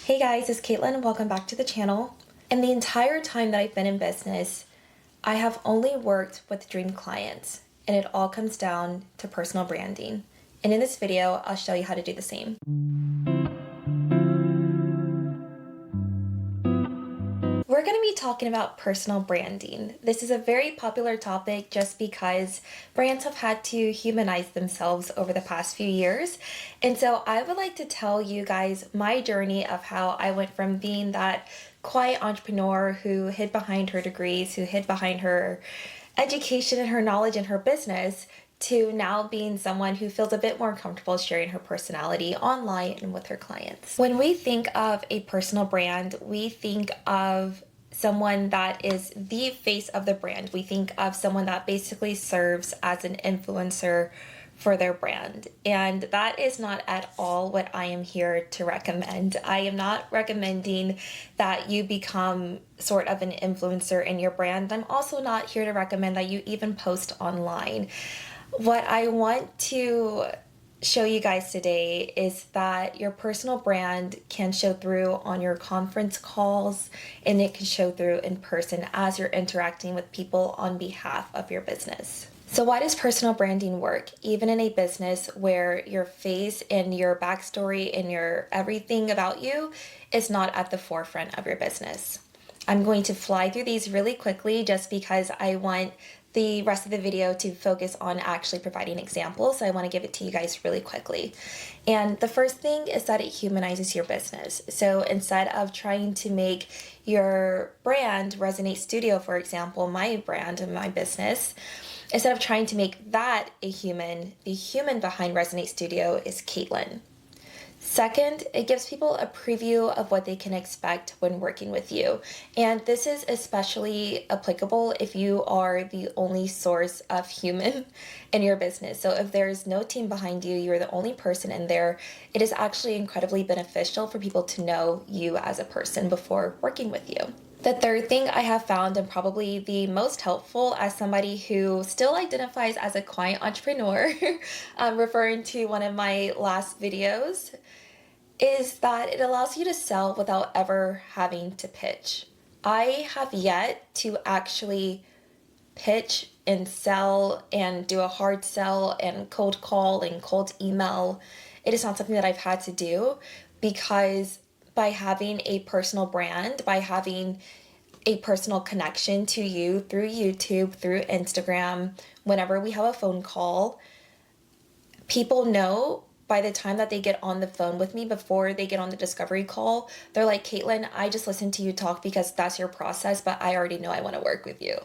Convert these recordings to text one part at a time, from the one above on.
Hey guys, it's Caitlin. Welcome back to the channel. In the entire time that I've been in business, I have only worked with dream clients, and it all comes down to personal branding. And in this video, I'll show you how to do the same. We're going to be talking about personal branding. This is a very popular topic just because brands have had to humanize themselves over the past few years. And so I would like to tell you guys my journey of how I went from being that quiet entrepreneur who hid behind her degrees, who hid behind her education and her knowledge in her business, to now being someone who feels a bit more comfortable sharing her personality online and with her clients. When we think of a personal brand, we think of someone that is the face of the brand. We think of someone that basically serves as an influencer for their brand. And that is not at all what I am here to recommend. I am not recommending that you become sort of an influencer in your brand. I'm also not here to recommend that you even post online. What I want to show you guys today is that your personal brand can show through on your conference calls, and it can show through in person as you're interacting with people on behalf of your business. So why does personal branding work, even in a business where your face and your backstory and your everything about you is not at the forefront of your business? I'm going to fly through these really quickly just because I want the rest of the video to focus on actually providing examples. So I want to give it to you guys really quickly. And the first thing is that it humanizes your business. So instead of trying to make your brand Resonate Studio, for example, my brand and my business, instead of trying to make that a human, the human behind Resonate Studio is Caitlin. Second, it gives people a preview of what they can expect when working with you. And this is especially applicable if you are the only source of human in your business. So if there's no team behind you, you're the only person in there, it is actually incredibly beneficial for people to know you as a person before working with you. The third thing I have found, and probably the most helpful as somebody who still identifies as a quiet entrepreneur, referring to one of my last videos, is that it allows you to sell without ever having to pitch. I have yet to actually pitch and sell and do a hard sell and cold call and cold email. It is not something that I've had to do because by having a personal brand, by having a personal connection to you through YouTube, through Instagram, whenever we have a phone call, people know by the time that they get on the phone with me, before they get on the discovery call, they're like, Caitlin, I just listened to you talk because that's your process, but I already know I want to work with you.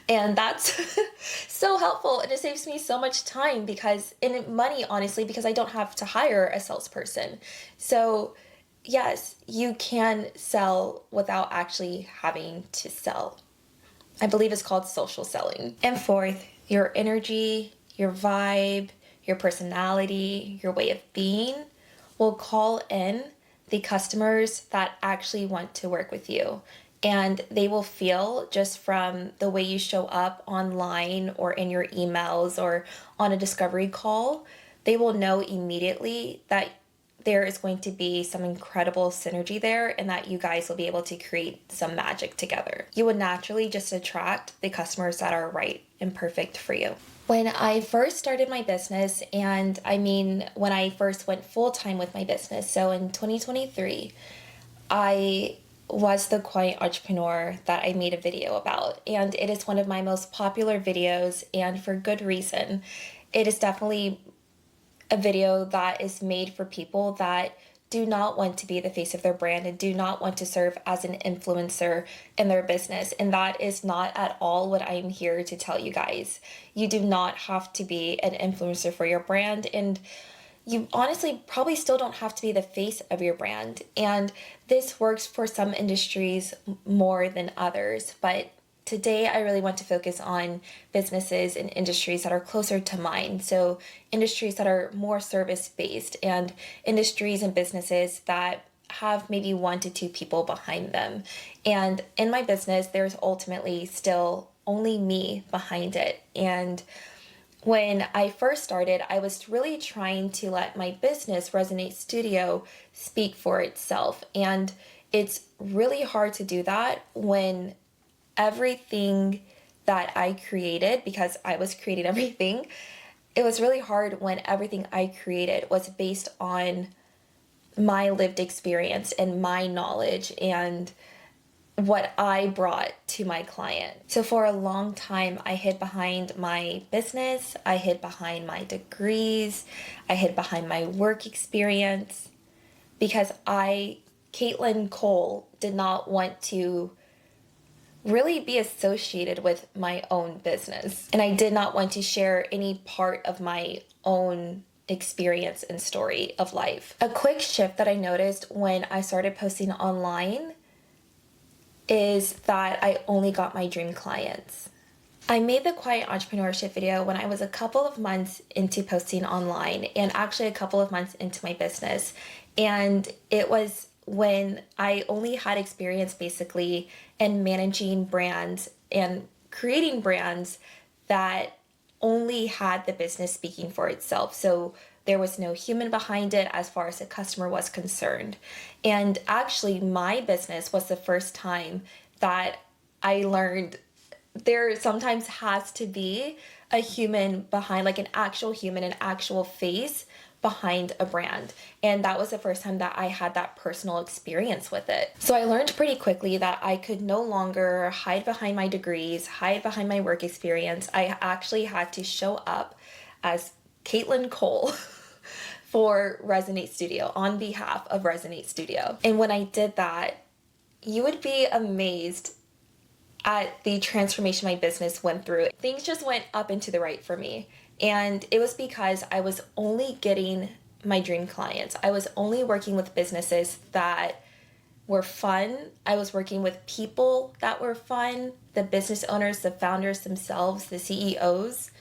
And that's so helpful. And it saves me so much time because, in money, honestly, because I don't have to hire a salesperson. So yes, you can sell without actually having to sell. I believe it's called social selling. And fourth, your energy, your vibe, your personality, your way of being will call in the customers that actually want to work with you. And they will feel, just from the way you show up online or in your emails or on a discovery call, they will know immediately that there is going to be some incredible synergy there and that you guys will be able to create some magic together. You would naturally just attract the customers that are right and perfect for you. When I first started my business, and I mean when I first went full-time with my business, so in 2023, I was the quiet entrepreneur that I made a video about, and it is one of my most popular videos, and for good reason. It is definitely a video that is made for people that do not want to be the face of their brand and do not want to serve as an influencer in their business. And that is not at all what I'm here to tell you guys. You do not have to be an influencer for your brand, and you honestly probably still don't have to be the face of your brand. And this works for some industries more than others, but today I really want to focus on businesses and industries that are closer to mine. So industries that are more service-based, and industries and businesses that have maybe 1 to 2 people behind them. And in my business, there's ultimately still only me behind it. And When I first started, I was really trying to let my business, Resonate Studio, speak for itself. And it's really hard to do that when everything that I created, because I was creating everything, it was really hard when everything I created was based on my lived experience and my knowledge and what I brought to my client. So for a long time, I hid behind my business, I hid behind my degrees, I hid behind my work experience because Caitlin Cole, did not want to really be associated with my own business. And I did not want to share any part of my own experience and story of life. A quick shift that I noticed when I started posting online is that I only got my dream clients. I made the Quiet Entrepreneurship video when I was a couple of months into posting online and actually a couple of months into my business. And it was when I only had experience basically in managing brands and creating brands that only had the business speaking for itself. So there was no human behind it as far as the customer was concerned. And actually, my business was the first time that I learned there sometimes has to be a human behind, like an actual human, an actual face behind a brand. And that was the first time that I had that personal experience with it. So I learned pretty quickly that I could no longer hide behind my degrees, hide behind my work experience. I actually had to show up as Caitlin Cole for Resonate Studio on behalf of Resonate Studio. And when I did that, you would be amazed at the transformation my business went through. Things just went up and to the right for me. And it was because I was only getting my dream clients. I was only working with businesses that were fun. I was working with people that were fun, the business owners, the founders themselves, the CEOs.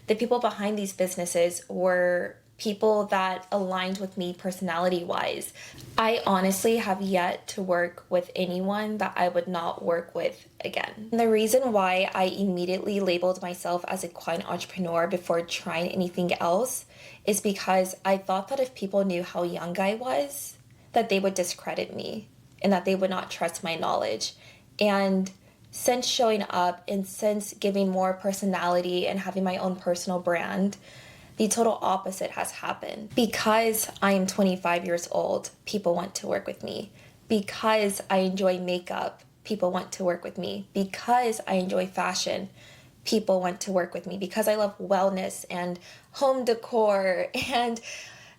The people behind these businesses were people that aligned with me personality-wise. I honestly have yet to work with anyone that I would not work with again. And the reason why I immediately labeled myself as a quiet entrepreneur before trying anything else is because I thought that if people knew how young I was, that they would discredit me and that they would not trust my knowledge. And since showing up and since giving more personality and having my own personal brand, the total opposite has happened. Because I am 25 years old, people want to work with me. Because I enjoy makeup, people want to work with me. Because I enjoy fashion, people want to work with me. Because I love wellness and home decor and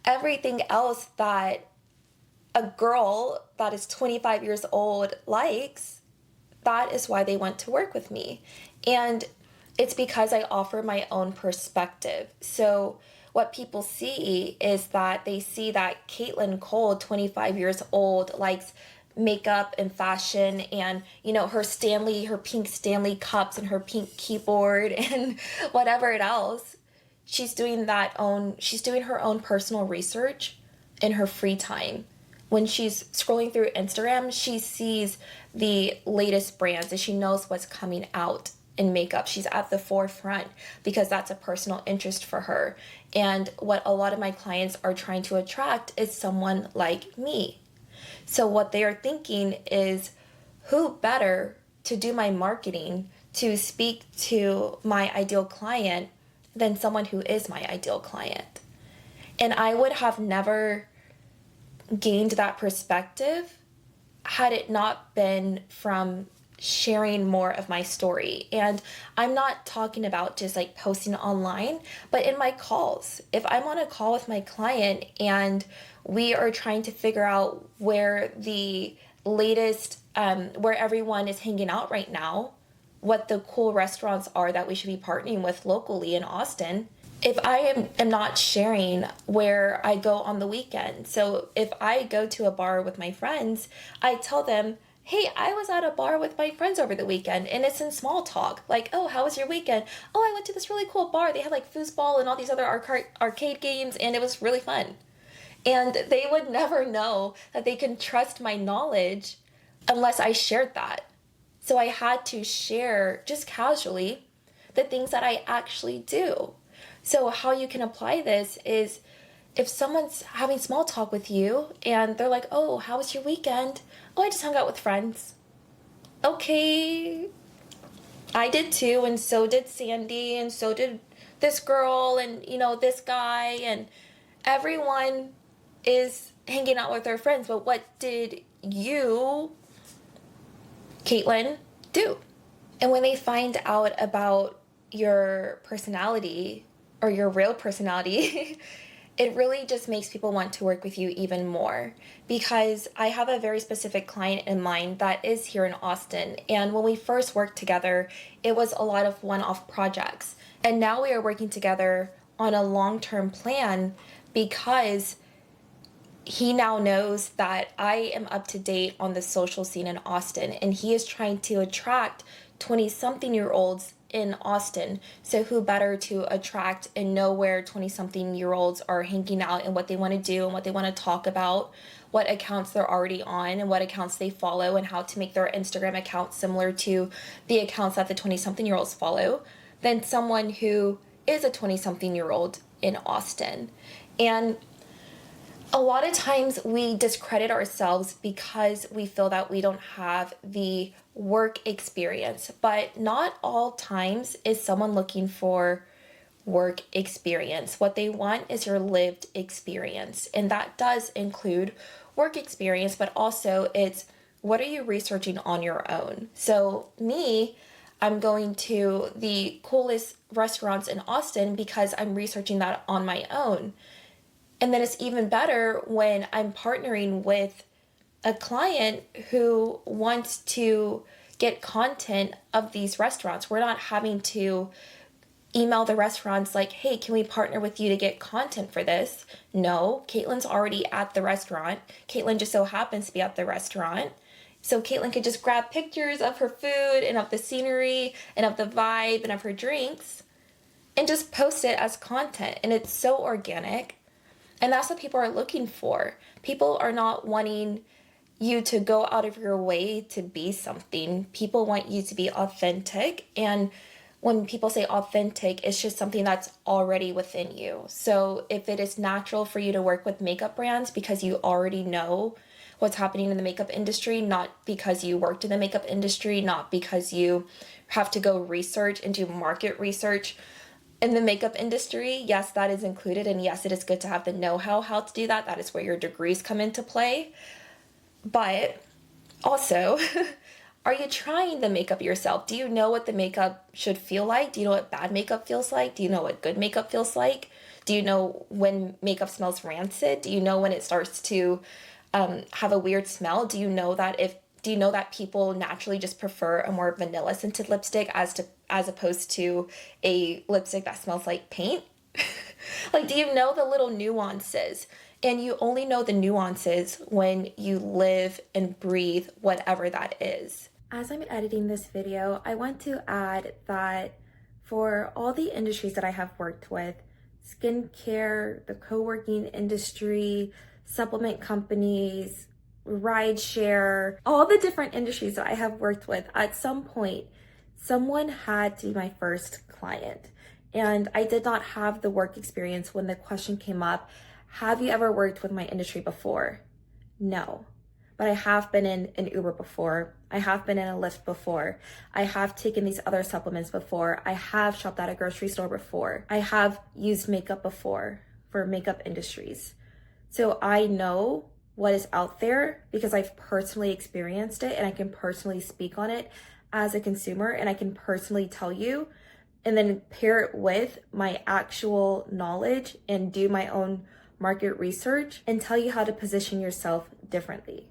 everything else that a girl that is 25 years old likes, that is why they want to work with me. And it's because I offer my own perspective. So what people see is that they see that Caitlin Cole, 25 years old, likes makeup and fashion and, her pink Stanley cups and her pink keyboard and whatever else. She's doing her own personal research in her free time. When she's scrolling through Instagram, she sees the latest brands and she knows what's coming out in makeup. She's at the forefront because that's a personal interest for her. And what a lot of my clients are trying to attract is someone like me. So what they are thinking is, who better to do my marketing, to speak to my ideal client than someone who is my ideal client? And I would have never gained that perspective had it not been from sharing more of my story. And I'm not talking about just like posting online, but in my calls. If I'm on a call with my client and we are trying to figure out where the latest, where everyone is hanging out right now, what the cool restaurants are that we should be partnering with locally in Austin, if I am not sharing where I go on the weekend. So if I go to a bar with my friends, I tell them, hey, I was at a bar with my friends over the weekend, and it's in small talk. Like, oh, how was your weekend? Oh, I went to this really cool bar. They had like foosball and all these other arcade games, and it was really fun. And they would never know that they can trust my knowledge unless I shared that. So I had to share just casually the things that I actually do. So how you can apply this is if someone's having small talk with you and they're like, oh, how was your weekend? Oh, I just hung out with friends. Okay, I did too, and so did Sandy, and so did this girl, and this guy, and everyone is hanging out with their friends. But what did you, Caitlin, do? And when they find out about your personality or your real personality, it really just makes people want to work with you even more, because I have a very specific client in mind that is here in Austin. And when we first worked together, it was a lot of one-off projects. And now we are working together on a long-term plan because he now knows that I am up to date on the social scene in Austin, and he is trying to attract 20-something-year-olds in Austin. So who better to attract and know where 20-something-year-olds are hanging out and what they want to do and what they want to talk about, what accounts they're already on and what accounts they follow, and how to make their Instagram account similar to the accounts that the 20-something-year-olds follow, than someone who is a 20-something-year-old in Austin. And a lot of times we discredit ourselves because we feel that we don't have the work experience, but not all times is someone looking for work experience. What they want is your lived experience, and that does include work experience, but also it's what are you researching on your own. So me, I'm going to the coolest restaurants in Austin because I'm researching that on my own. And then it's even better when I'm partnering with a client who wants to get content of these restaurants. We're not having to email the restaurants like, hey, can we partner with you to get content for this? No, Caitlin's already at the restaurant. Caitlin just so happens to be at the restaurant. So Caitlin could just grab pictures of her food and of the scenery and of the vibe and of her drinks and just post it as content. And it's so organic. And that's what people are looking for. People are not wanting you to go out of your way to be something. People want you to be authentic. And when people say authentic, it's just something that's already within you. So if it is natural for you to work with makeup brands because you already know what's happening in the makeup industry, not because you worked in the makeup industry, not because you have to go research and do market research in the makeup industry, yes, that is included. And yes, it is good to have the know-how how to do that. That is where your degrees come into play. But also, are you trying the makeup yourself? Do you know what the makeup should feel like? Do you know what bad makeup feels like? Do you know what good makeup feels like? Do you know when makeup smells rancid? Do you know when it starts to have a weird smell? Do you know that people naturally just prefer a more vanilla scented lipstick as opposed to a lipstick that smells like paint? Like, do you know the little nuances? And you only know the nuances when you live and breathe whatever that is. As I'm editing this video, I want to add that for all the industries that I have worked with, skincare, the co-working industry, supplement companies, rideshare, all the different industries that I have worked with, at some point, someone had to be my first client. And I did not have the work experience when the question came up, have you ever worked with my industry before? No. But I have been in an Uber before. I have been in a Lyft before. I have taken these other supplements before. I have shopped at a grocery store before. I have used makeup before for makeup industries. So I know what is out there because I've personally experienced it, and I can personally speak on it as a consumer, and I can personally tell you and then pair it with my actual knowledge and do my own market research and tell you how to position yourself differently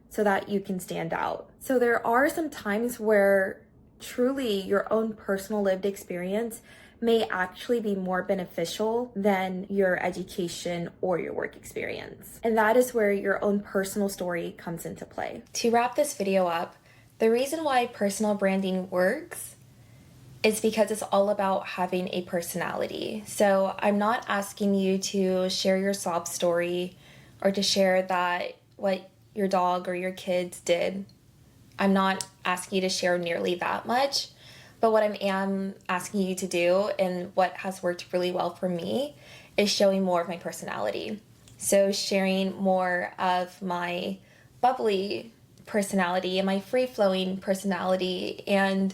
so that you can stand out. So there are some times where truly your own personal lived experience may actually be more beneficial than your education or your work experience. And that is where your own personal story comes into play. To wrap this video up, the reason why personal branding works is because it's all about having a personality. So I'm not asking you to share your sob story or to share that what your dog or your kids did. I'm not asking you to share nearly that much, But what I am asking you to do, and what has worked really well for me, is showing more of my personality. So sharing more of my bubbly personality and my free-flowing personality. And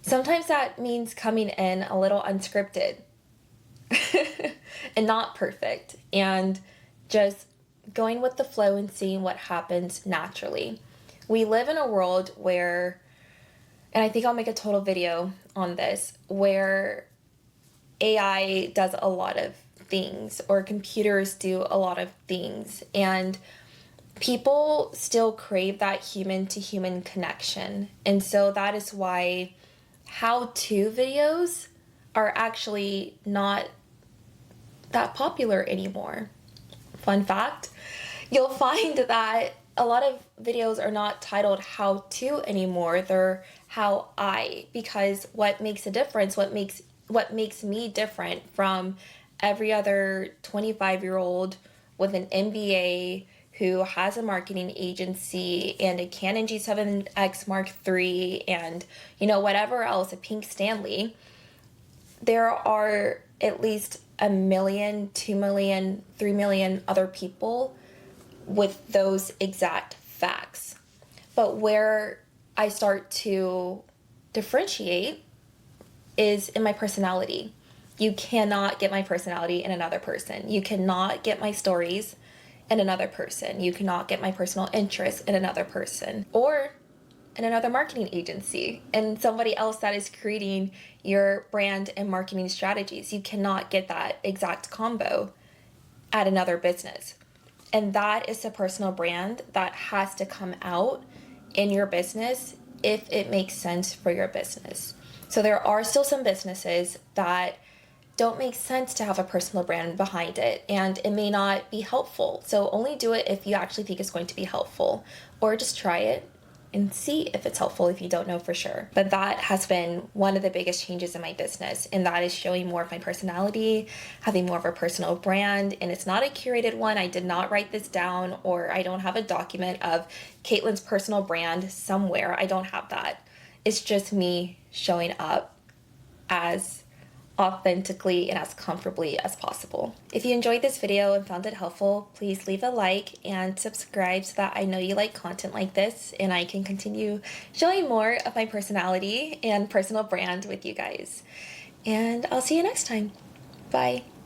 sometimes that means coming in a little unscripted and not perfect, and just going with the flow and seeing what happens naturally. We live in a world where, and I think I'll make a total video on this, where AI does a lot of things, or computers do a lot of things, and people still crave that human to human connection. And so that is why how-to videos are actually not that popular anymore. Fun fact, you'll find that a lot of videos are not titled how to anymore, they're how I, because what makes a difference, what makes me different from every other 25-year-old with an MBA who has a marketing agency and a Canon G7X Mark III and, whatever else, a pink Stanley, there are at least 1 million, 2 million, 3 million other people with those exact facts. But where I start to differentiate is in my personality. You cannot get my personality in another person. You cannot get my stories in another person. You cannot get my personal interests in another person, or in another marketing agency and somebody else that is creating your brand and marketing strategies. You cannot get that exact combo at another business. And that is the personal brand that has to come out in your business if it makes sense for your business. So there are still some businesses that don't make sense to have a personal brand behind it, and it may not be helpful. So only do it if you actually think it's going to be helpful, or just try it and see if it's helpful if you don't know for sure. But that has been one of the biggest changes in my business, and that is showing more of my personality, having more of a personal brand. And it's not a curated one. I did not write this down, or I don't have a document of Caitlin's personal brand somewhere. I don't have that. It's just me showing up as authentically and as comfortably as possible. If you enjoyed this video and found it helpful, please leave a like and subscribe so that I know you like content like this and I can continue showing more of my personality and personal brand with you guys. And I'll see you next time. Bye.